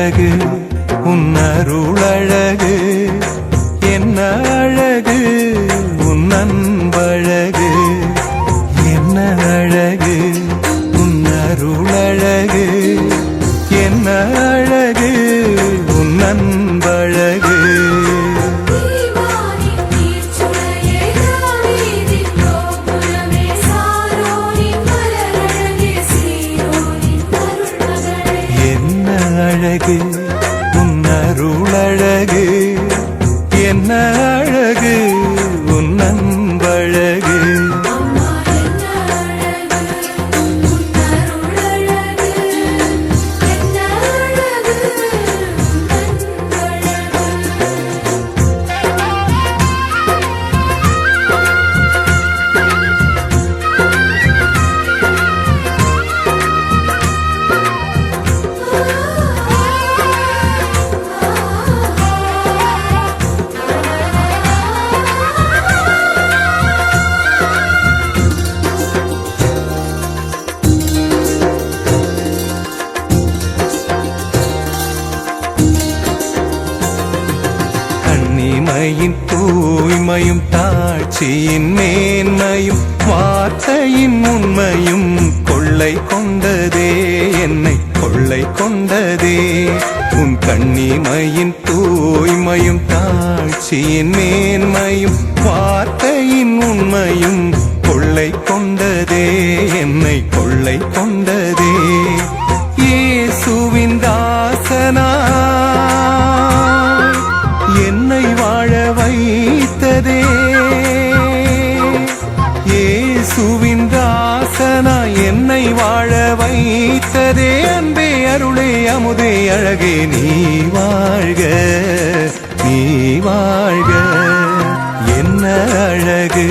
அழகு உன் அருளழகு, என்ன அழகு உன் அன்பழகு, என்ன அழகு உன் அருளழகு, என்ன அழகு உன் அன்பழகு. அழகு உன் அருளழகு, என்ன அழகு உன் அன்பழகு. கண்ணிமையின் தூய்மையும் தாட்சியின் மேன்மையும் வார்த்தையின் உண்மையும் கொள்ளை கொண்டதே, என்னை கொள்ளை கொண்டதே. உன் கண்ணிமையின் தூய்மையும் தாட்சியின் மேன்மையும் வார்த்தையின் உண்மையும் கொள்ளை கொண்டதே, என்னை கொள்ளை கொண்டதே. இயேசுவின் தாசனா என்னை வாழ வைத்ததே, இயேசுவின் தாசனா என்னை வாழ வைத்ததே. அன்பே அருளே அமுதே அழகே நீ வாழ்க, நீ வாழ்க. என்ன அழகு